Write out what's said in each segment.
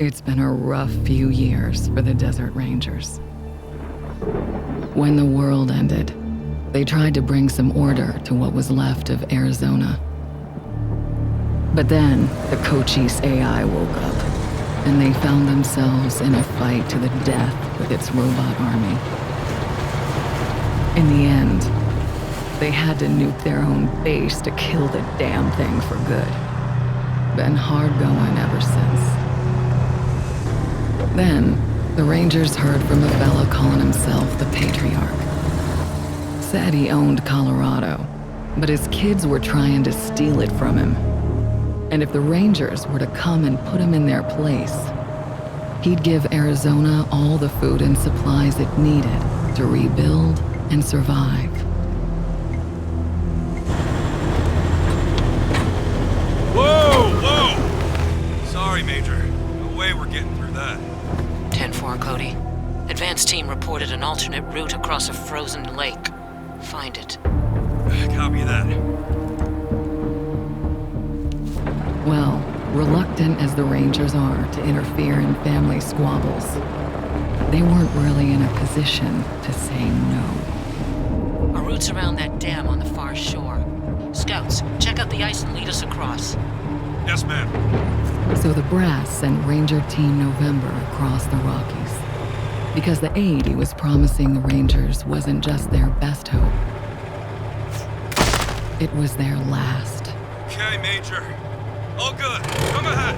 It's been a rough few years for the Desert Rangers. When the world ended, they tried to bring some order to what was left of Arizona. But then, the Cochise AI woke up, and they found themselves in a fight to the death with its robot army. In the end, they had to nuke their own base to kill the damn thing for good. Been hard going ever since. Then, the Rangers heard from a fella calling himself the Patriarch. Said he owned Colorado, but his kids were trying to steal it from him. And if the Rangers were to come and put him in their place, he'd give Arizona all the food and supplies it needed to rebuild and survive. Whoa! Sorry, Major. No way we're getting through that. 10-4, Cody. Advance team reported an alternate route across a frozen lake. Find it. Copy that. Well, reluctant as the Rangers are to interfere in family squabbles, they weren't really in a position to say no. Our route's around that dam on the far shore. Scouts, check out the ice and lead us across. Yes, ma'am. So the Brass sent Ranger Team November across the Rockies, because the aid he was promising the Rangers wasn't just their best hope. It was their last. Okay, Major. All good. Come ahead.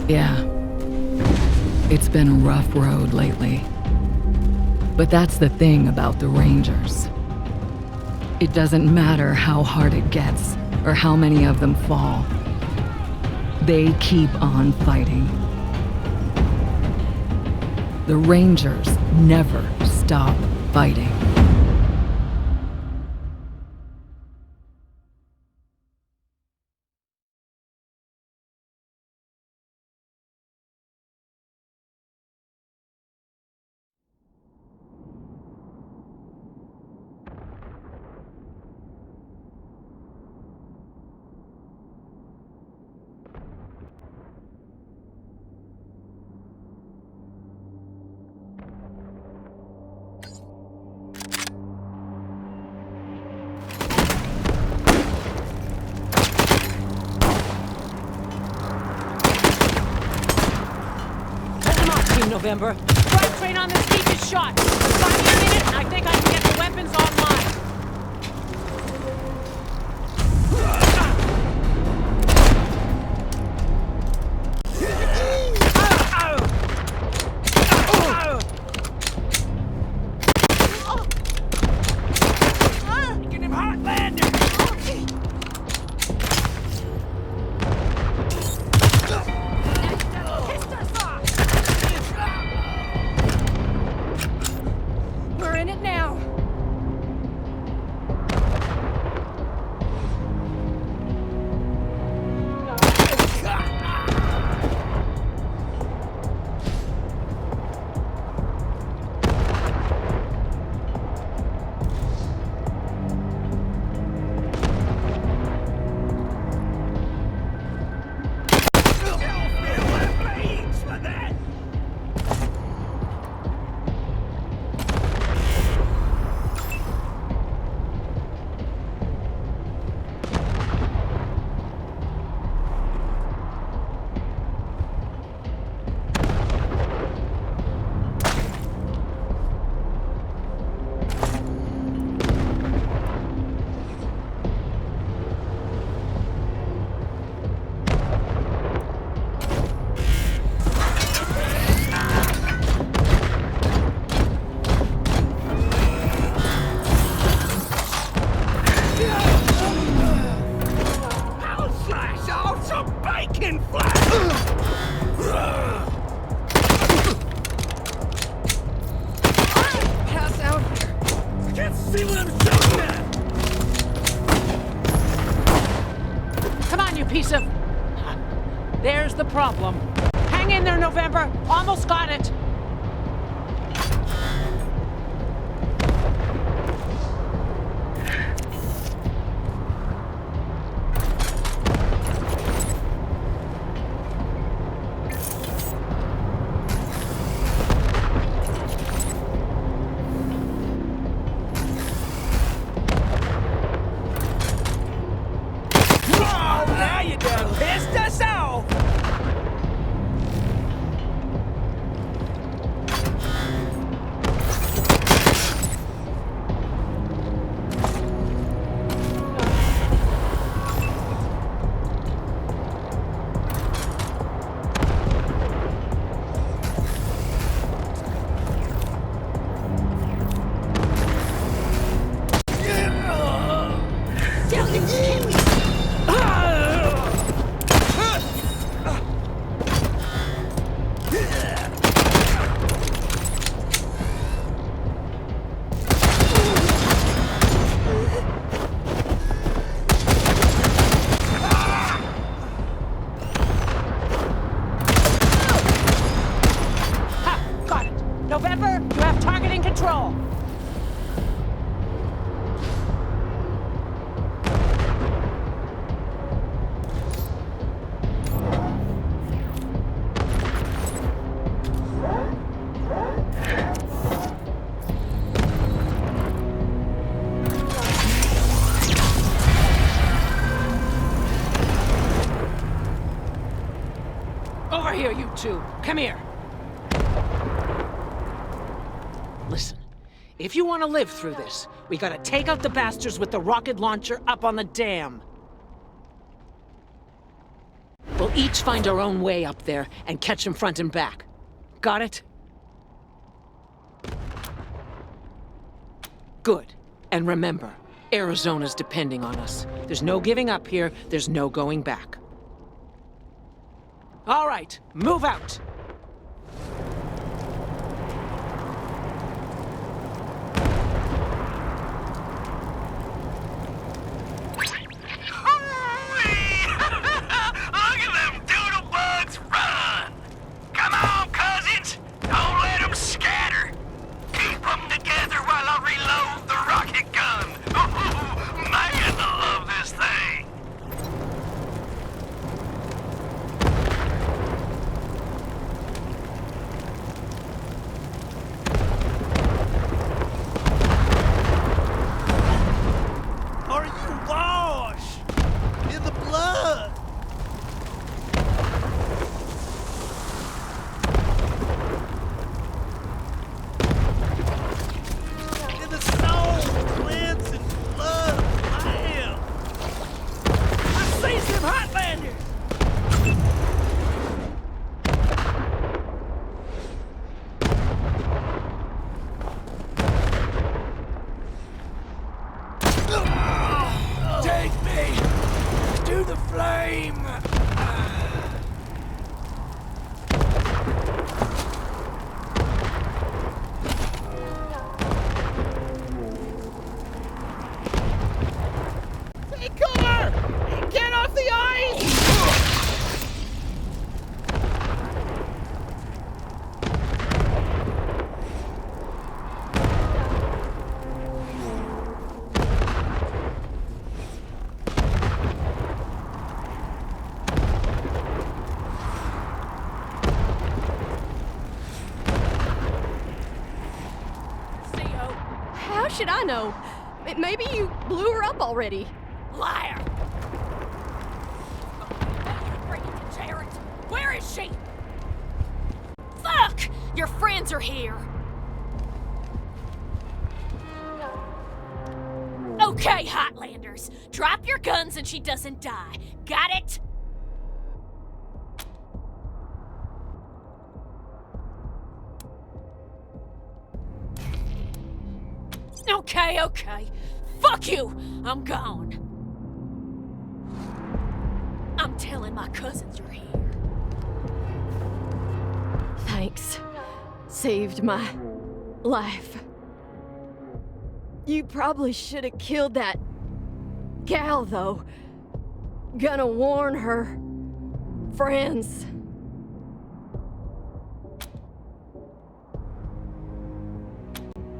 Yeah, it's been a rough road lately. But that's the thing about the Rangers. It doesn't matter how hard it gets or how many of them fall. They keep on fighting. The Rangers never stop fighting. November. Drive train on this beach is shot. Find me a minute and I think I can get the weapons online. Get him hot landing! We're in it now. Come on, you piece of... There's the problem. Hang in there, November. Almost got it. Now you done pissed us off! November, you have targeting control. Over here, you two. Come here. Listen, if you want to live through this, we gotta take out the bastards with the rocket launcher up on the dam. We'll each find our own way up there and catch them front and back. Got it? Good. And remember, Arizona's depending on us. There's no giving up here, there's no going back. All right, move out! How should I know? Maybe you blew her up already. Liar! Where is she? Fuck! Your friends are here. Okay, Hotlanders. Drop your guns and she doesn't die. Got it? Okay. Fuck you! I'm gone. I'm telling my cousins you're here. Thanks. Saved my life. You probably should have killed that gal, though. Gonna warn her friends.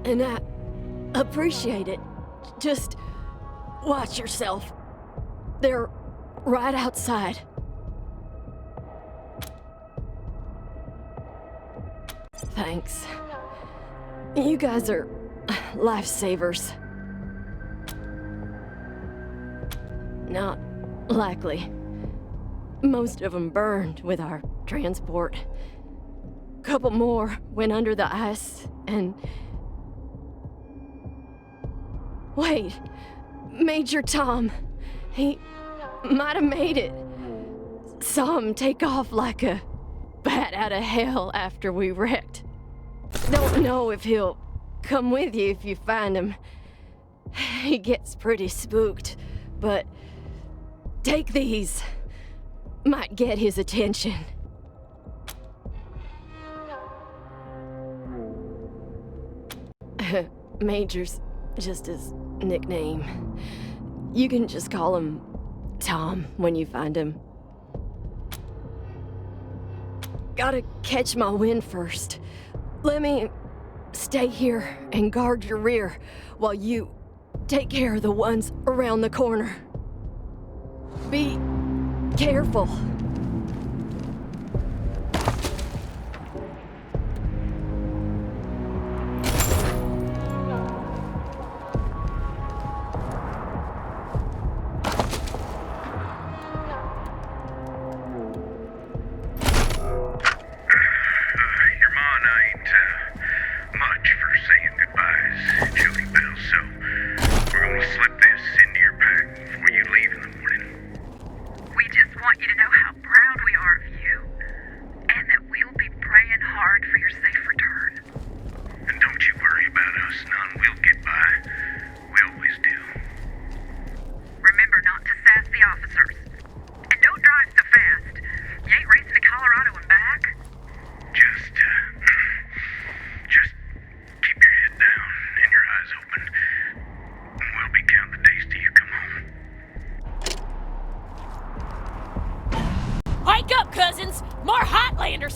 And I appreciate it. Just watch yourself. They're right outside. Thanks. You guys are lifesavers. Not likely. Most of them burned with our transport. Couple more went under the ice and... Wait, Major Tom. He might have made it. Saw him take off like a bat out of hell after we wrecked. Don't know if he'll come with you if you find him. He gets pretty spooked, but take these. Might get his attention. Major's just his nickname. You can just call him Tom when you find him. Gotta catch my wind first. Let me stay here and guard your rear while you take care of the ones around the corner. Be careful.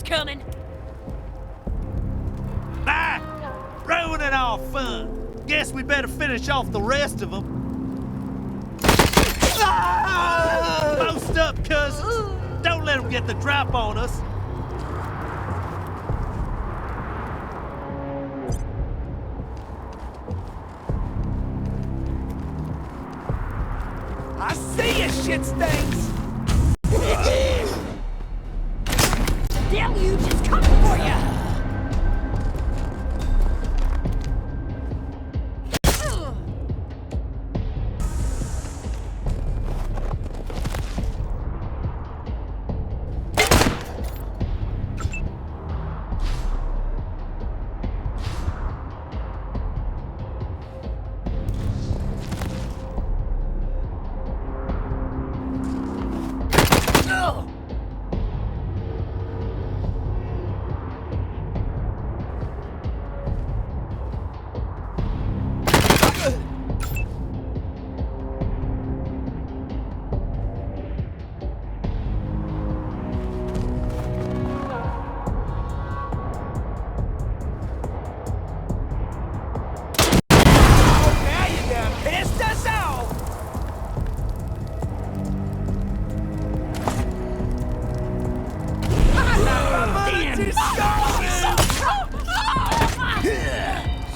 Coming. Ah! Ruining our fun. Guess we better finish off the rest of them. Ah! Post up, cousins. Don't let them get the drop on us. I see you, shit stains. Deluge is coming for you!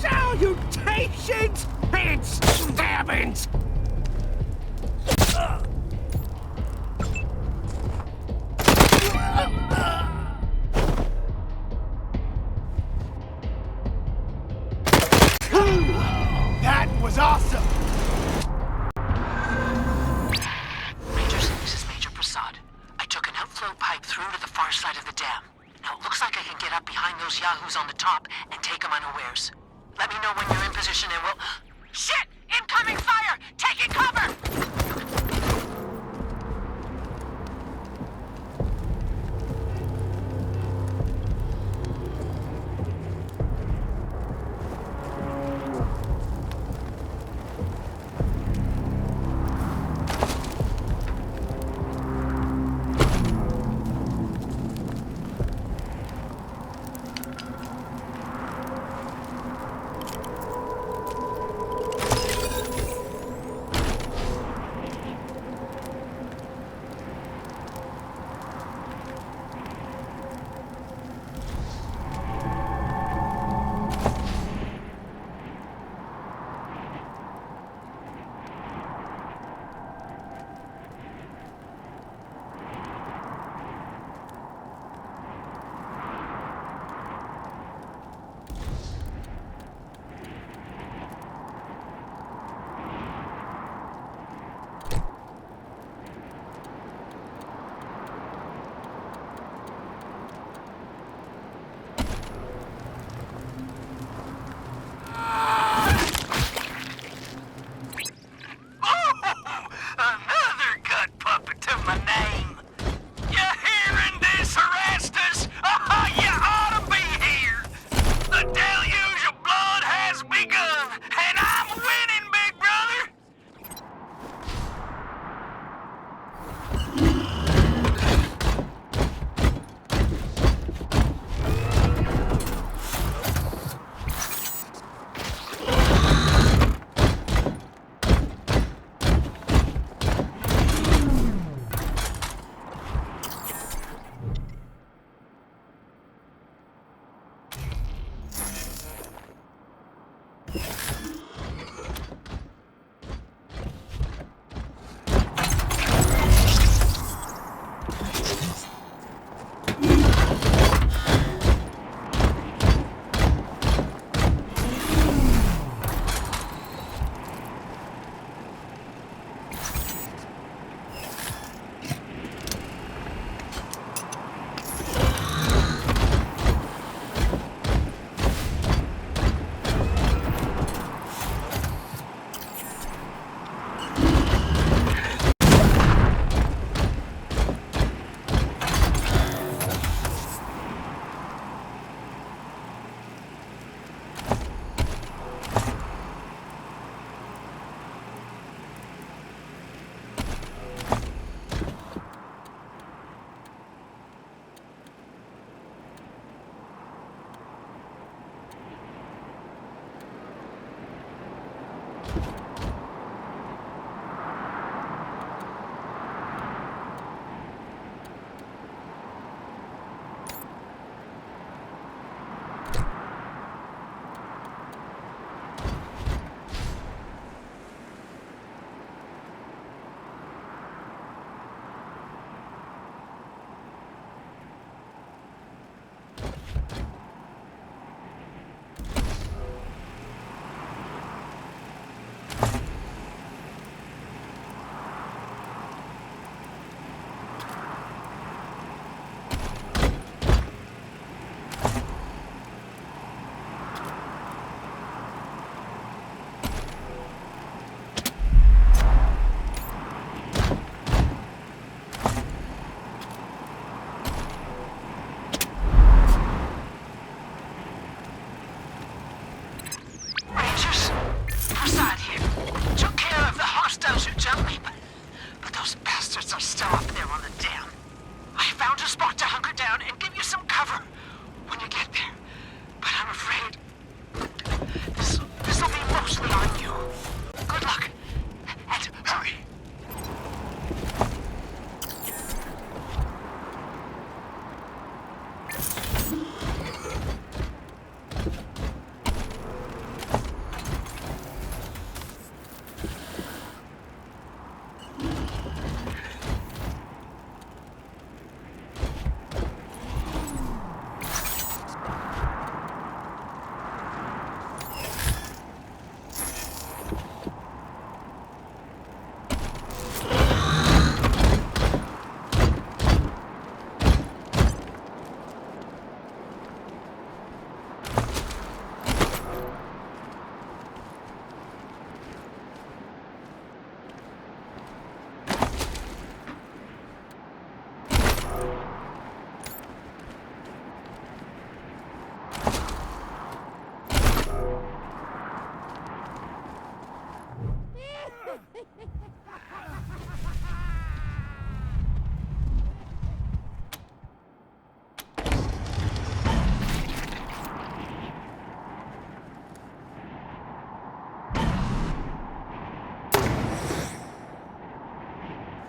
Salutations and stabbings! That was awesome! Rangers, this is Major Prasad. I took an outflow pipe through to the far side of the dam. Now it looks like I can get up behind those yahoos on the top and take them unawares. Let me know when you're in position and we'll... Shit! Incoming fire! Taking cover!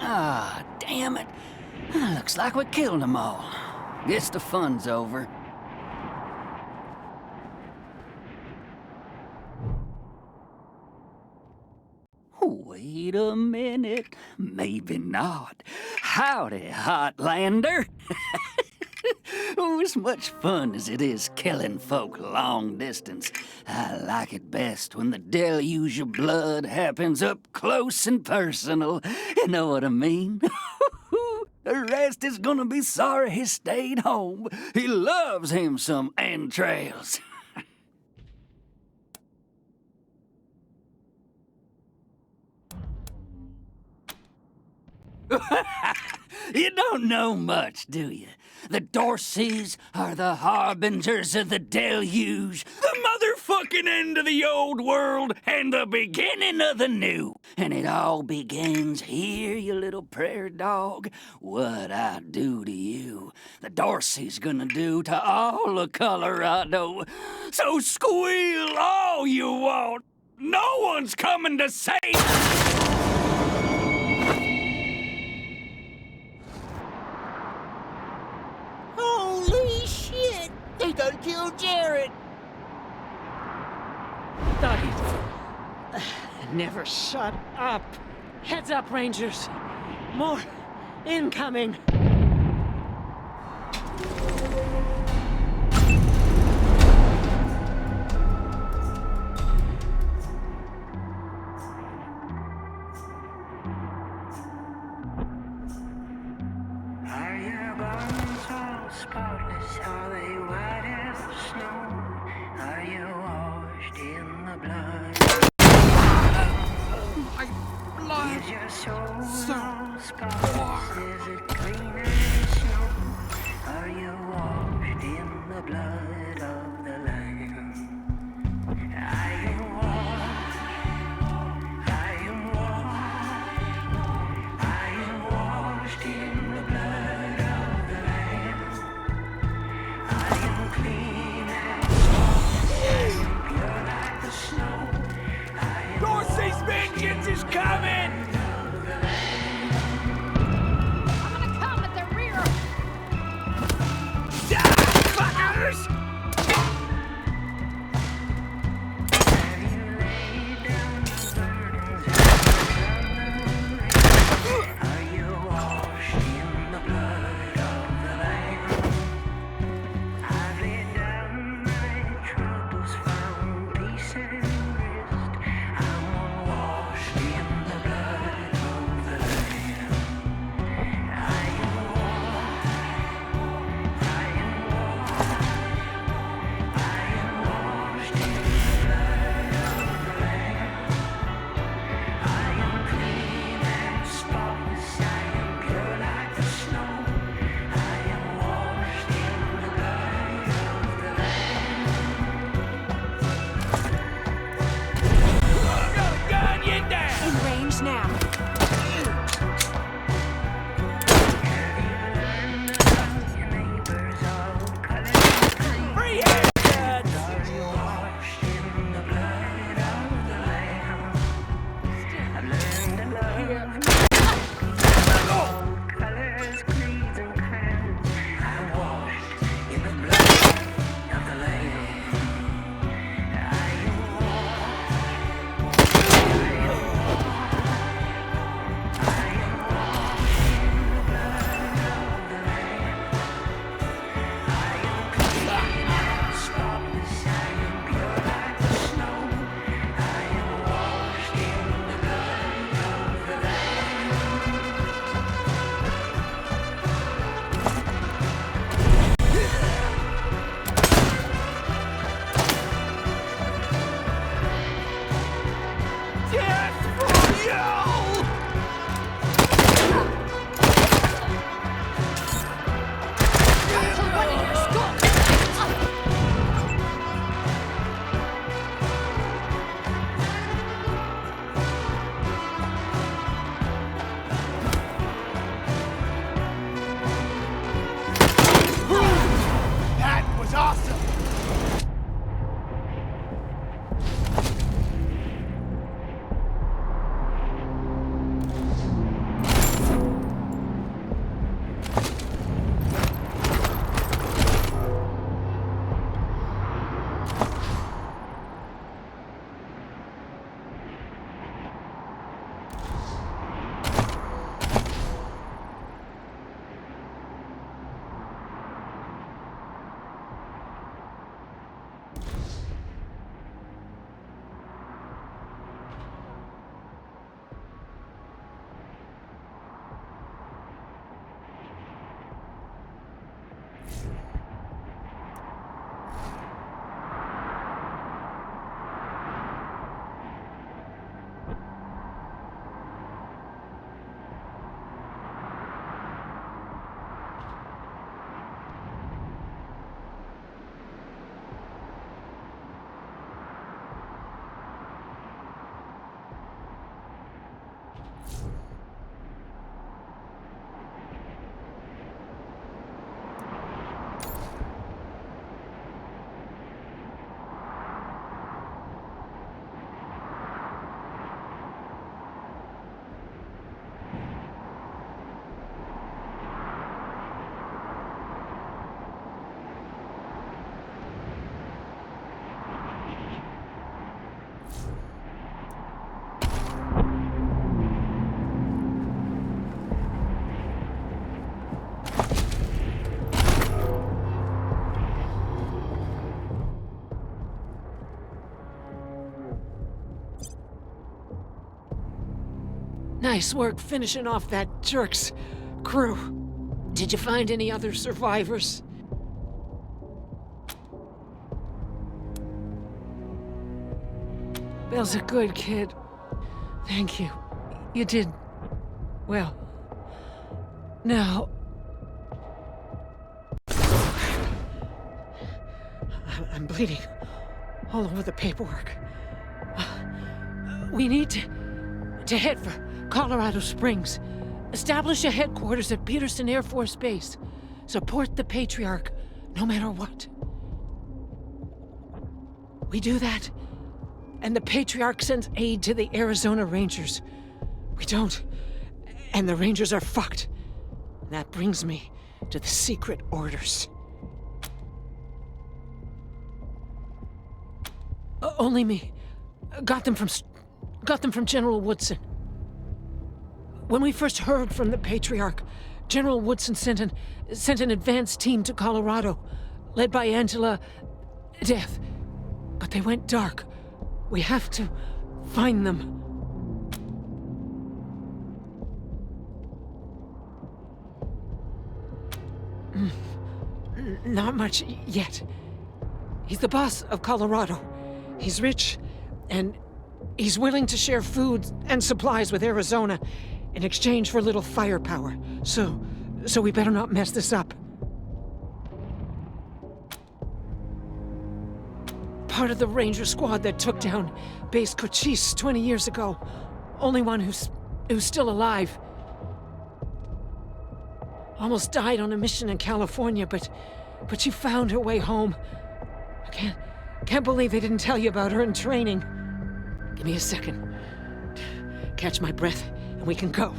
Ah, damn it. Looks like we killed them all. Guess the fun's over. Wait a minute. Maybe not. Howdy, Hotlander. Oh, as much fun as it is killing folk long distance, I like it best when the deluge of blood happens up close and personal. You know what I mean? The rest is gonna be sorry he stayed home. He loves him some entrails. You don't know much, do you? The Dorseys are the harbingers of the deluge, the motherfucking end of the old world and the beginning of the new. And it all begins here, you little prairie dog. What I do to you, the Dorseys gonna do to all of Colorado. So squeal all you want. No one's coming to save. Holy shit! They done killed Jared! studied. Never shut up. Heads up, Rangers. More incoming. Are your bones all spotless? Are they white as the snow? Are you washed in the blood? My blood. Is your soul So all spotless? Is it clean as snow? Are you washed in the blood of the Lamb? I am washed. I am washed. I am washed in the blood of the Lamb. I am clean and spotless. I am pure like the snow. Dorsey's vengeance is coming! I'm gonna come at their rear. Fuckers! Have you laid down your burdens? Are you washed in the blood of the Lamb? I've laid down my troubles, found peace and rest. I'm washed in the blood of the Lamb. I am washed. I am washed. I am washed in the blood of the Lamb. I am clean and spotless. I am pure like the snow. I am washed in the blood of the Gun you down! In range now. your neighbors all colored green. Free haircuts! Are you washed Nice work finishing off that jerk's crew. Did you find any other survivors? Bill's a good kid. Thank you. You did well. Now... I'm bleeding all over the paperwork. We need to head for Colorado Springs. Establish a headquarters at Peterson Air Force Base. Support the Patriarch, no matter what. We do that, and the Patriarch sends aid to the Arizona Rangers. We don't, and the Rangers are fucked. And that brings me to the secret orders. Only me. Got them from General Woodson. When we first heard from the Patriarch, General Woodson sent an advance team to Colorado, led by Angela Death. But they went dark. We have to find them. Not much yet. He's the boss of Colorado. He's rich, and he's willing to share food and supplies with Arizona in exchange for a little firepower. So we better not mess this up. Part of the Ranger squad that took down Base Cochise 20 years ago. Only one who's still alive. Almost died on a mission in California, but she found her way home. I can't believe they didn't tell you about her in training. Give me a second. Catch my breath, and we can go.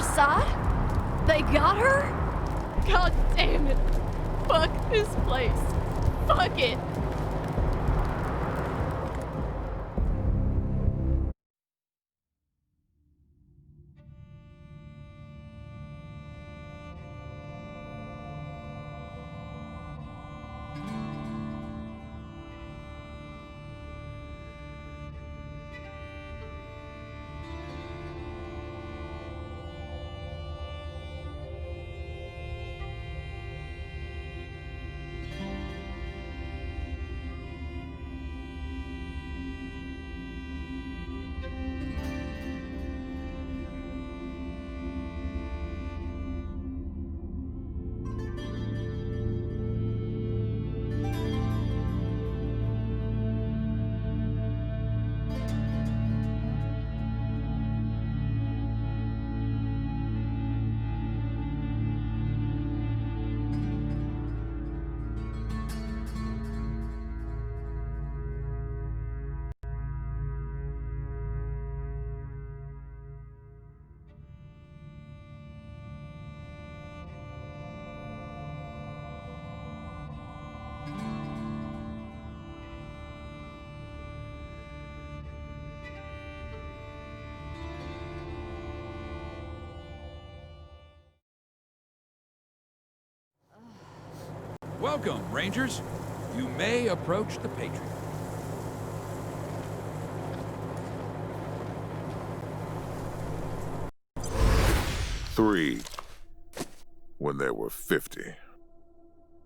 Prasad? They got her? God damn it. Fuck this place. Fuck it. Welcome, Rangers. You may approach the Patriot. Three, when there were 50.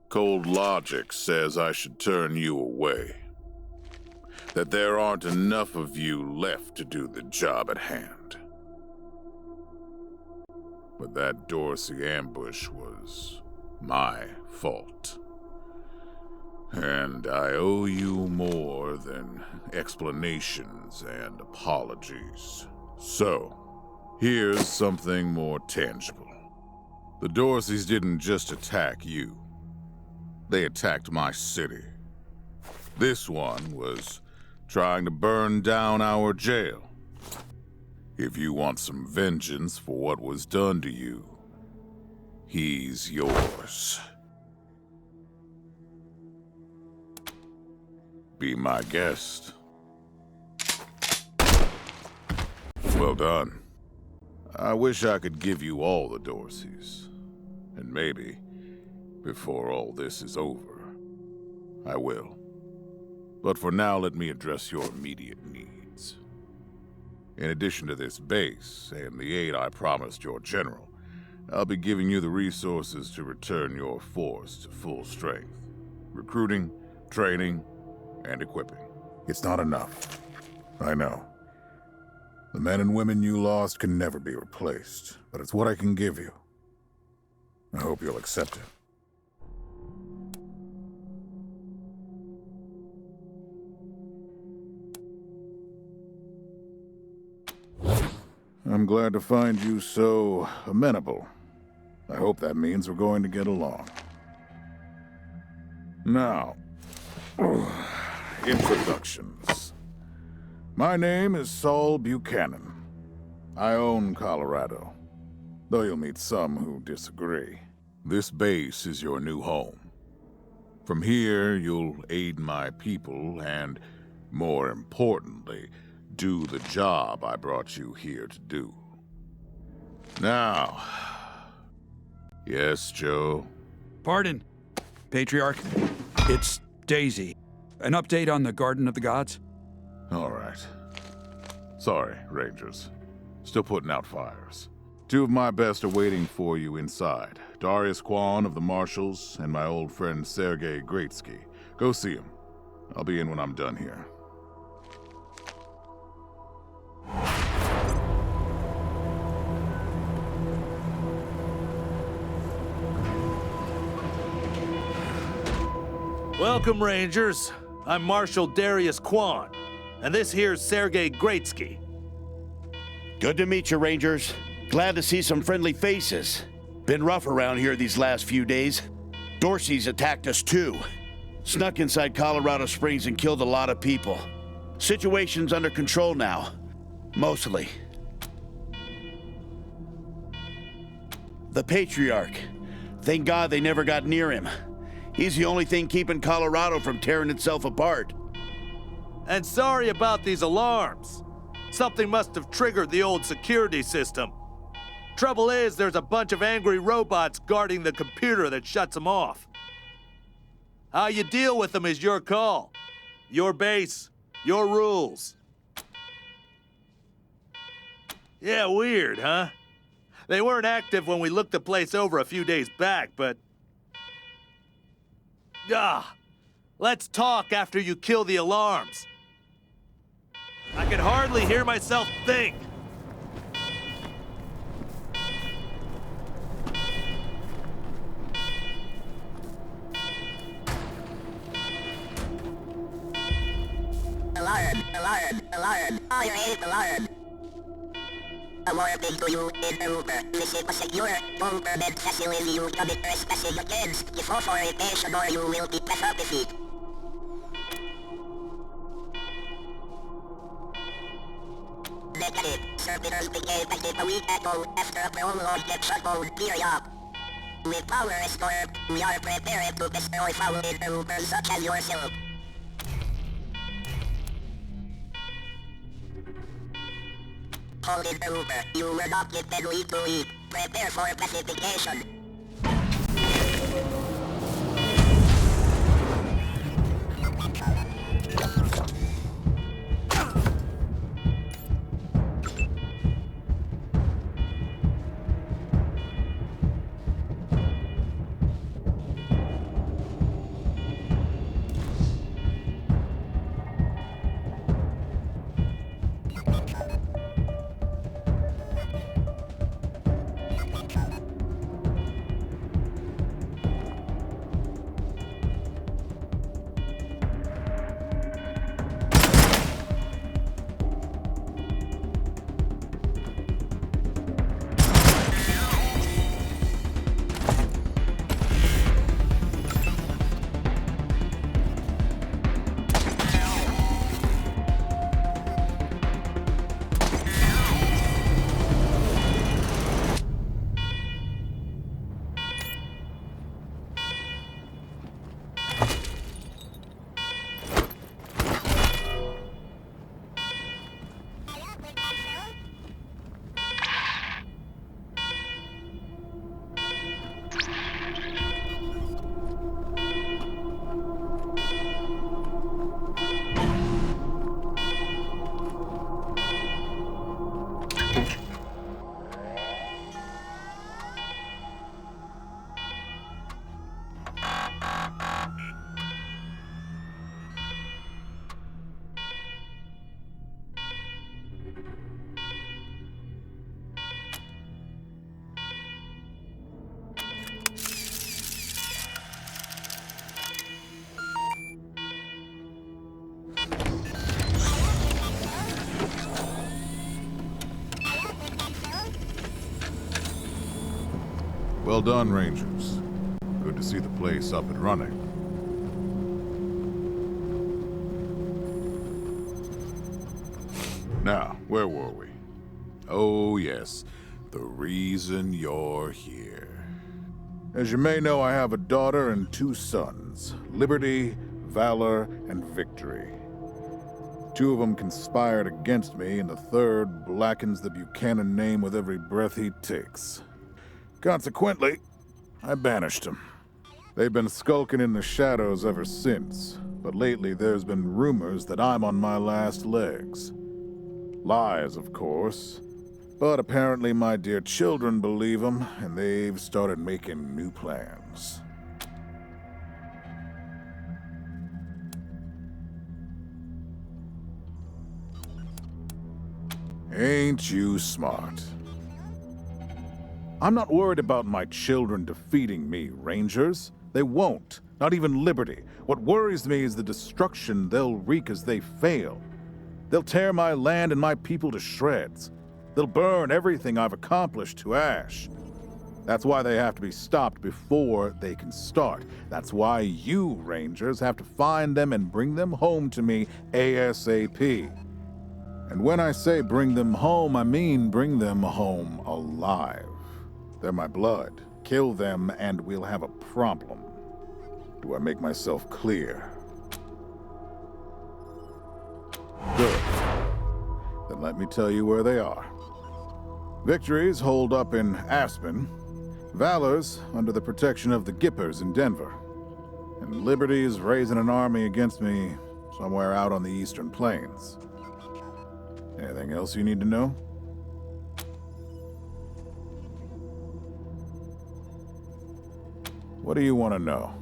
Cold logic says I should turn you away. That there aren't enough of you left to do the job at hand. But that Dorsey ambush was my fault. And I owe you more than explanations and apologies. So, here's something more tangible. The Dorseys didn't just attack you. They attacked my city. This one was trying to burn down our jail. If you want some vengeance for what was done to you, he's yours. Be my guest. Well done. I wish I could give you all the Dorseys. And maybe, before all this is over, I will. But for now, let me address your immediate needs. In addition to this base and the aid I promised your general, I'll be giving you the resources to return your force to full strength. Recruiting, training, and equipping. It's not enough. I know. The men and women you lost can never be replaced, but it's what I can give you. I hope you'll accept it. I'm glad to find you so amenable. I hope that means we're going to get along. Now, introductions. My name is Saul Buchanan. I own Colorado, though you'll meet some who disagree. This base is your new home. From here, you'll aid my people and, more importantly, do the job I brought you here to do. Now... Yes, Joe? Pardon, Patriarch. It's Daisy. An update on the Garden of the Gods? All right. Sorry, Rangers. Still putting out fires. Two of my best are waiting for you inside. Darius Kwan of the Marshals and my old friend Sergei Greatsky. Go see him. I'll be in when I'm done here. Welcome, Rangers. I'm Marshal Darius Kwan, and this here's Sergei Greatsky. Good to meet you, Rangers. Glad to see some friendly faces. Been rough around here these last few days. Dorsey's attacked us too. Snuck inside Colorado Springs and killed a lot of people. Situation's under control now. Mostly. The Patriarch. Thank God they never got near him. He's the only thing keeping Colorado from tearing itself apart. And sorry about these alarms. Something must have triggered the old security system. Trouble is, there's a bunch of angry robots guarding the computer that shuts them off. How you deal with them is your call. Your base, your rules. Yeah, weird, huh? They weren't active when we looked the place over a few days back, but... let's talk after you kill the alarms. I can hardly hear myself think. Alarm. I hate alarm. A warning to you in Uber. This is a secure government facility. You commit trespassing against the authorization or you will be penalized. Negative. Servitors became active a week ago after a prolonged shutdown period. With power restored, we are prepared to destroy foul intruders such as yourself. Hold it, Uber. You were not given lead to lead. Prepare for pacification. Well done, Rangers. Good to see the place up and running. Now, where were we? Oh, yes. The reason you're here. As you may know, I have a daughter and 2 sons. Liberty, Valor, and Victory. 2 of them conspired against me, and the 3rd blackens the Buchanan name with every breath he takes. Consequently, I banished them. They've been skulking in the shadows ever since, but lately there's been rumors that I'm on my last legs. Lies, of course, but apparently my dear children believe them, and they've started making new plans. Ain't you smart? I'm not worried about my children defeating me, Rangers. They won't. Not even Liberty. What worries me is the destruction they'll wreak as they fail. They'll tear my land and my people to shreds. They'll burn everything I've accomplished to ash. That's why they have to be stopped before they can start. That's why you, Rangers, have to find them and bring them home to me ASAP. And when I say bring them home, I mean bring them home alive. They're my blood. Kill them and we'll have a problem. Do I make myself clear? Good. Then let me tell you where they are. Victory's holed up in Aspen. Valor's under the protection of the Gippers in Denver. And Liberty's raising an army against me somewhere out on the Eastern Plains. Anything else you need to know? What do you want to know?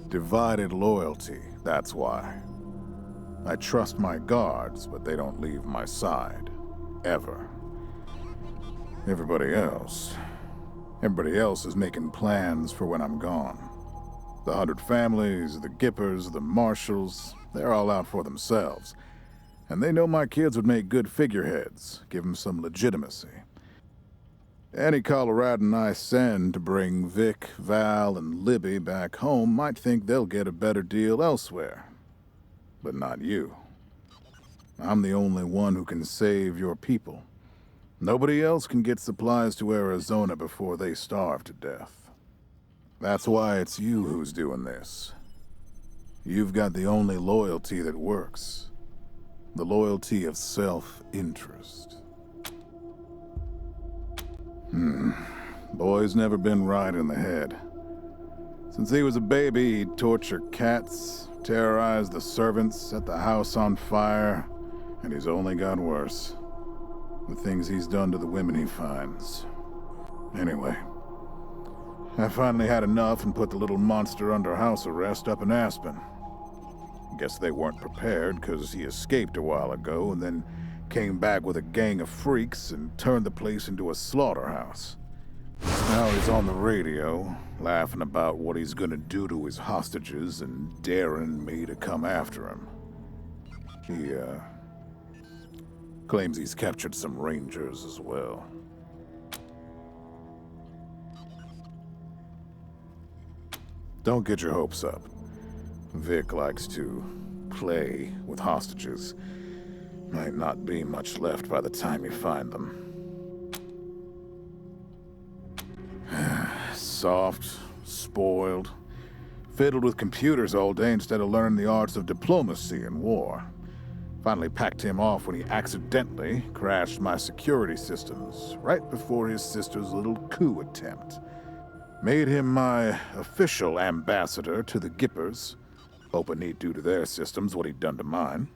Divided loyalty, that's why. I trust my guards, but they don't leave my side. Ever. Everybody else is making plans for when I'm gone. The 100 families, the Gippers, the Marshals, they're all out for themselves. And they know my kids would make good figureheads, give them some legitimacy. Any Coloradan I send to bring Vic, Val, and Libby back home might think they'll get a better deal elsewhere. But not you. I'm the only one who can save your people. Nobody else can get supplies to Arizona before they starve to death. That's why it's you who's doing this. You've got the only loyalty that works. The loyalty of self-interest. Boy's never been right in the head. Since he was a baby, he'd torture cats, terrorize the servants, set the house on fire, and he's only got worse. The things he's done to the women he finds. Anyway, I finally had enough and put the little monster under house arrest up in Aspen. Guess they weren't prepared, because he escaped a while ago and then came back with a gang of freaks and turned the place into a slaughterhouse. Now he's on the radio, laughing about what he's gonna do to his hostages and daring me to come after him. He, claims he's captured some rangers as well. Don't get your hopes up. Vic likes to play with hostages. Might not be much left by the time you find them. Soft, spoiled, fiddled with computers all day instead of learning the arts of diplomacy and war. Finally packed him off when he accidentally crashed my security systems right before his sister's little coup attempt. Made him my official ambassador to the Gippers, hoping he'd do to their systems what he'd done to mine.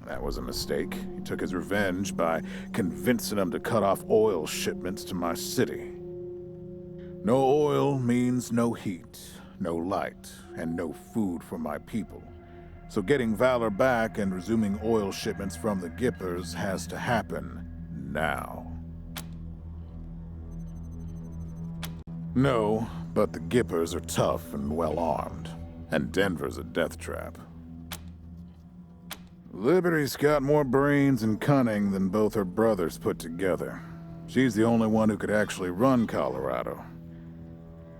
That was a mistake. He took his revenge by convincing them to cut off oil shipments to my city. No oil means no heat, no light, and no food for my people. So getting Valor back and resuming oil shipments from the Gippers has to happen now. No, but the Gippers are tough and well-armed, and Denver's a death trap. Liberty's got more brains and cunning than both her brothers put together. She's the only one who could actually run Colorado.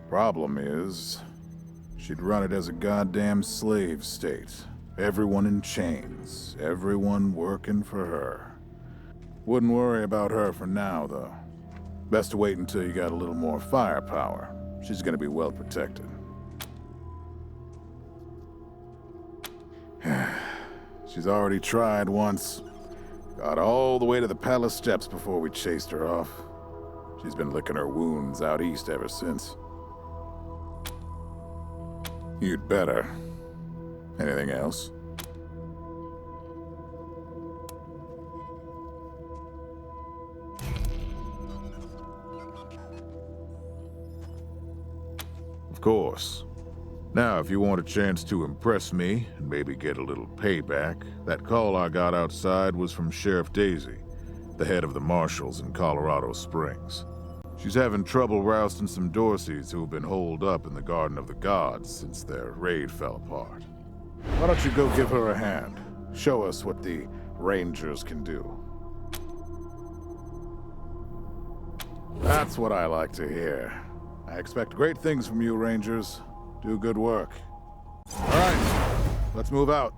Problem is, she'd run it as a goddamn slave state. Everyone in chains, everyone working for her. Wouldn't worry about her for now, though. Best to wait until you got a little more firepower. She's gonna be well protected. She's already tried once. Got all the way to the palace steps before we chased her off. She's been licking her wounds out east ever since. You'd better. Anything else? Of course. Now, if you want a chance to impress me, and maybe get a little payback, that call I got outside was from Sheriff Daisy, the head of the Marshals in Colorado Springs. She's having trouble rousting some Dorseys who have been holed up in the Garden of the Gods since their raid fell apart. Why don't you go give her a hand? Show us what the Rangers can do. That's what I like to hear. I expect great things from you, Rangers. Do good work. All right, let's move out.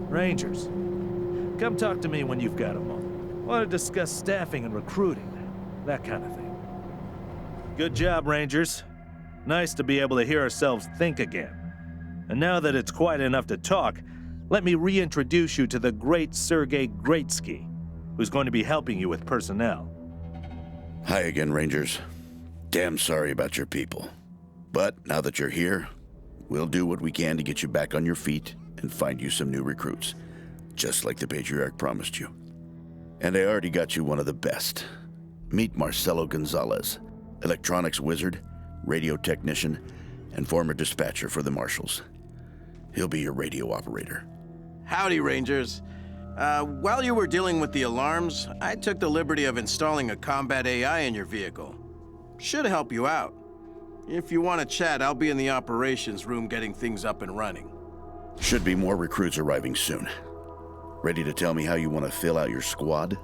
Rangers, come talk to me when you've got a moment. Want to discuss staffing and recruiting, that kind of thing. Good job, Rangers. Nice to be able to hear ourselves think again. And now that it's quiet enough to talk, let me reintroduce you to the great Sergei Greatsky, who's going to be helping you with personnel. Hi again, Rangers. Damn sorry about your people. But now that you're here, we'll do what we can to get you back on your feet and find you some new recruits, just like the Patriarch promised you. And I already got you one of the best. Meet Marcelo Gonzalez, electronics wizard, radio technician, and former dispatcher for the Marshals. He'll be your radio operator. Howdy, Rangers. While you were dealing with the alarms, I took the liberty of installing a combat AI in your vehicle. Should help you out. If you want to chat, I'll be in the operations room getting things up and running. Should be more recruits arriving soon. Ready to tell me how you want to fill out your squad?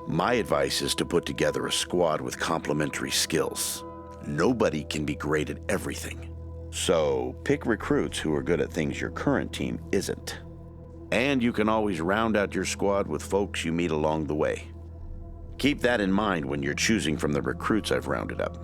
My advice is to put together a squad with complementary skills. Nobody can be great at everything. So pick recruits who are good at things your current team isn't. And you can always round out your squad with folks you meet along the way. Keep that in mind when you're choosing from the recruits I've rounded up.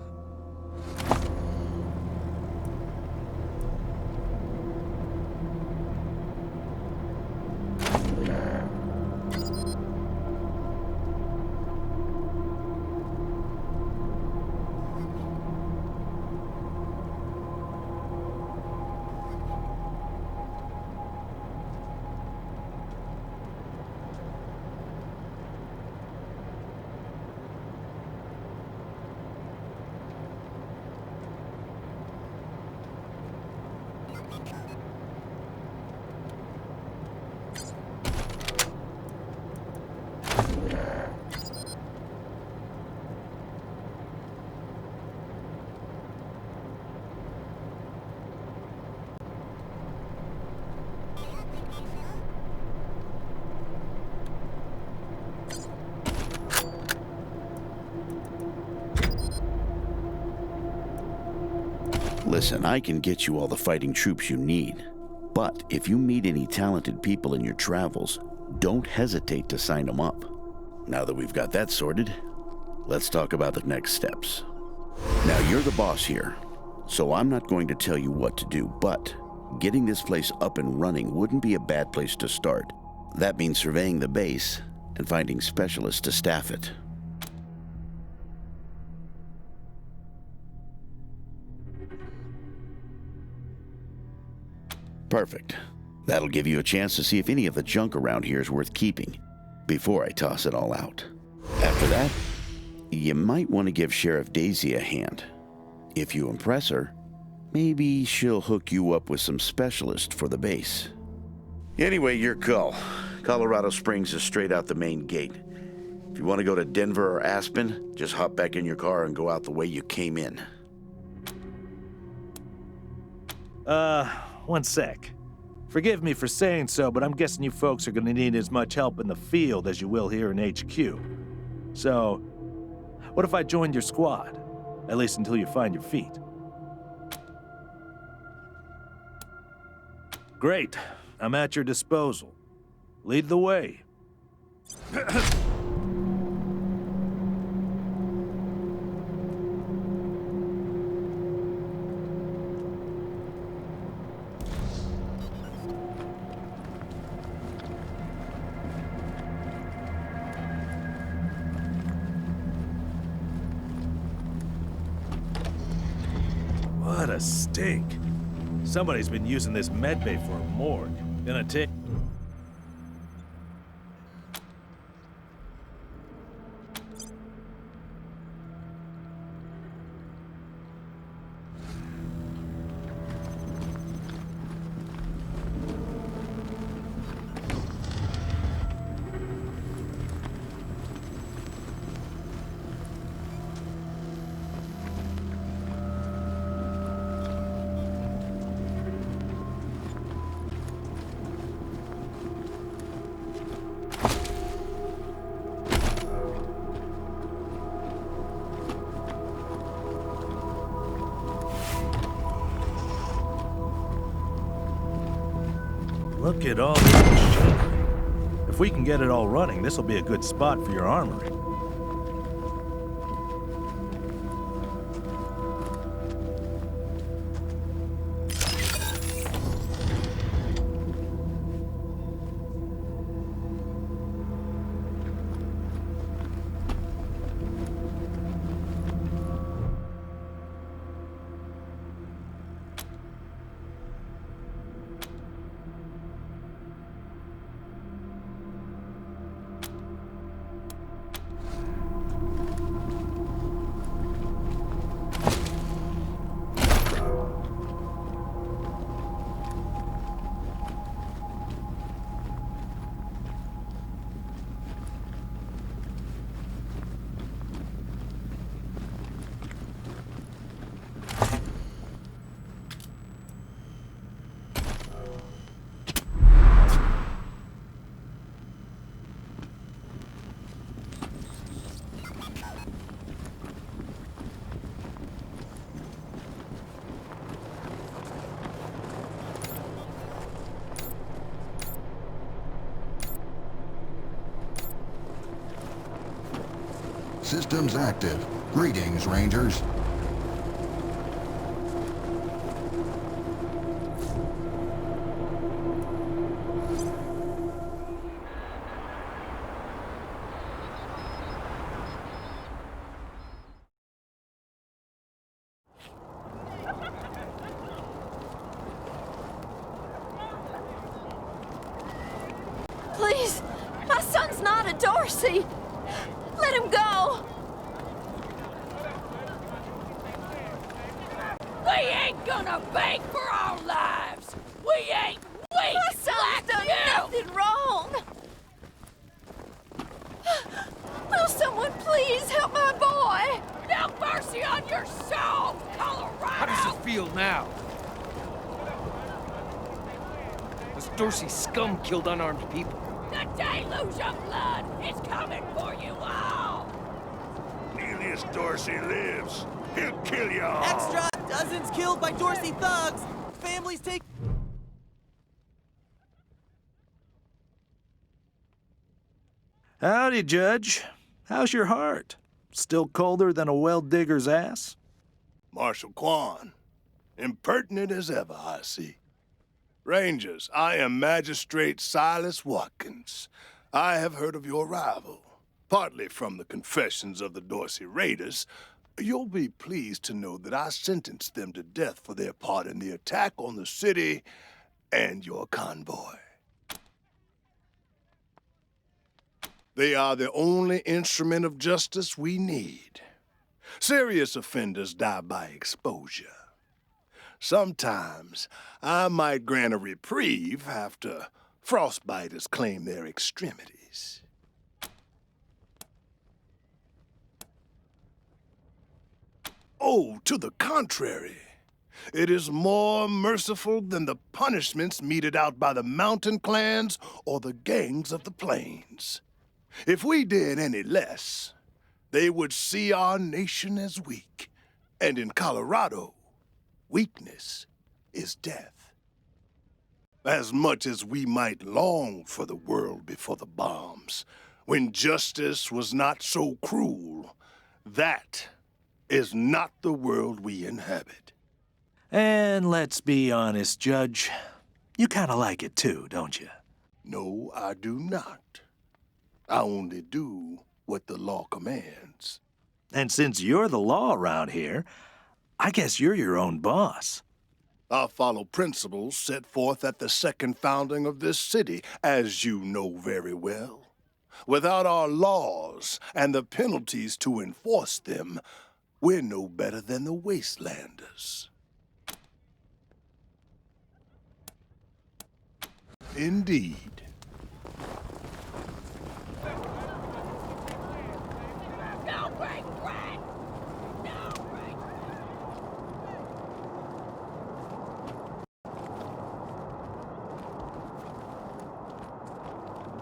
Listen, I can get you all the fighting troops you need, but if you meet any talented people in your travels, don't hesitate to sign them up. Now that we've got that sorted, let's talk about the next steps. Now you're the boss here, so I'm not going to tell you what to do, but getting this place up and running wouldn't be a bad place to start. That means surveying the base and finding specialists to staff it. Perfect. That'll give you a chance to see if any of the junk around here is worth keeping before I toss it all out. After that, you might want to give Sheriff Daisy a hand. If you impress her, maybe she'll hook you up with some specialists for the base. Anyway, your call. Colorado Springs is straight out the main gate. If you want to go to Denver or Aspen, just hop back in your car and go out the way you came in. One sec. Forgive me for saying so, but I'm guessing you folks are gonna need as much help in the field as you will here in HQ. So, what if I joined your squad? At least until you find your feet. Great. I'm at your disposal. Lead the way. What a stink. Somebody's been using this medbay for a morgue. Gonna take... Look at all this machinery. If we can get it all running, this'll be a good spot for your armory. Systems active. Greetings, Rangers. Please, my son's not a Dorsey. Let him go. We ain't gonna beg for our lives! We ain't weak My son's like done you! nothing wrong. Will someone please help my boy? No mercy on your soul, Colorado! How does it feel now? Those Dorsey scum killed unarmed people. The deluge of blood is coming for you all! Elias Dorsey lives. He'll kill you all. Extra! Dozens killed by Dorsey thugs! Families take... Howdy, Judge. How's your heart? Still colder than a well digger's ass? Marshal Quan, Impertinent as ever, I see. Rangers, I am Magistrate Silas Watkins. I have heard of your arrival, partly from the confessions of the Dorsey Raiders. You'll be pleased to know that I sentenced them to death for their part in the attack on the city and your convoy. They are the only instrument of justice we need. Serious offenders die by exposure. Sometimes I might grant a reprieve after frostbiters claim their extremities. Oh, to the contrary. It is more merciful than the punishments meted out by the mountain clans or the gangs of the plains. If we did any less, they would see our nation as weak. And in Colorado, weakness is death. As much as we might long for the world before the bombs, when justice was not so cruel, that is not the world we inhabit. And let's be honest, Judge. You kind of like it too, don't you? No, I do not. I only do what the law commands. And since you're the law around here, I guess you're your own boss. I follow principles set forth at the second founding of this city, as you know very well. Without our laws and the penalties to enforce them, we're no better than the Wastelanders. Indeed.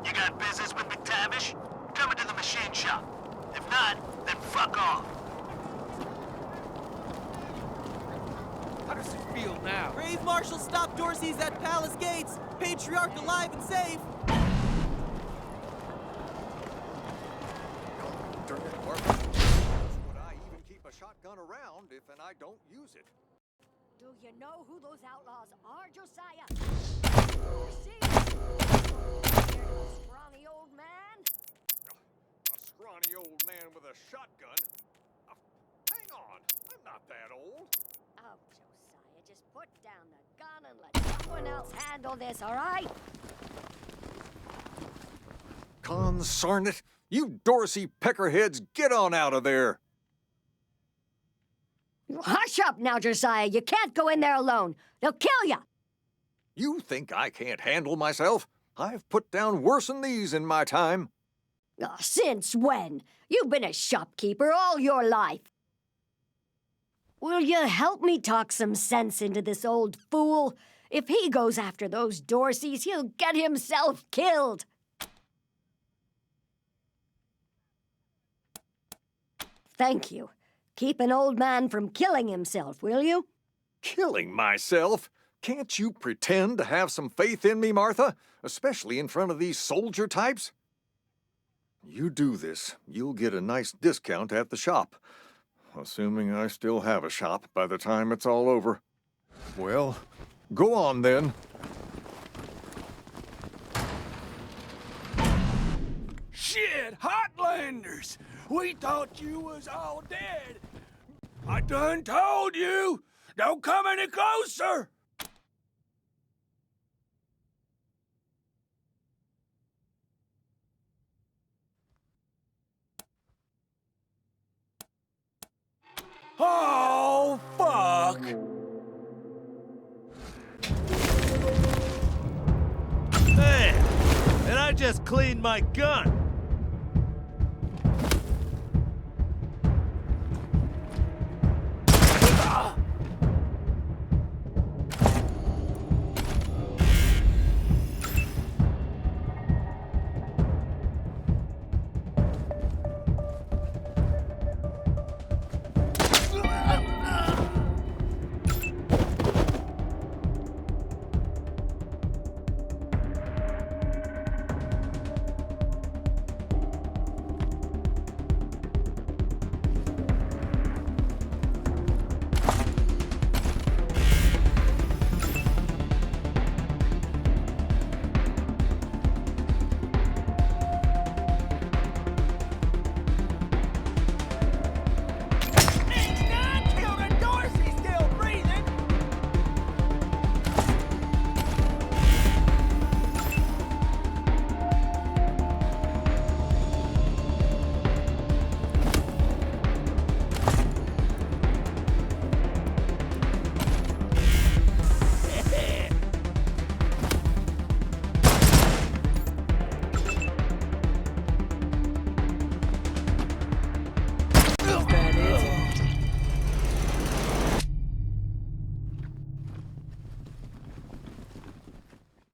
You got business with McTavish? Come into the machine shop. If not, then fuck off. How does it feel now? Brave Marshal stopped Dorsey's at Palace Gates. Patriarch alive and safe. Turn it, Barbara. Would I even keep a shotgun around if I don't use it? Do you know who those outlaws are, Josiah? See? Scrawny old man? A scrawny old man with a shotgun? Hang on, I'm not that old. Oh, Josiah, just put down the gun and let someone else handle this, all right? Consarn it! You Dorsey peckerheads, get on out of there! Hush up now, Josiah. You can't go in there alone. They'll kill you. You think I can't handle myself? I've put down worse than these in my time. Oh, since when? You've been a shopkeeper all your life. Will you help me talk some sense into this old fool? If he goes after those Dorseys, he'll get himself killed. Thank you. Keep an old man from killing himself, will you? Killing myself? Can't you pretend to have some faith in me, Martha? Especially in front of these soldier types? You do this, you'll get a nice discount at the shop. Assuming I still have a shop by the time it's all over. Well, go on then. Shit, Hotlanders! We thought you was all dead. I done told you! Don't come any closer! Oh, fuck! Man, and I just cleaned my gun.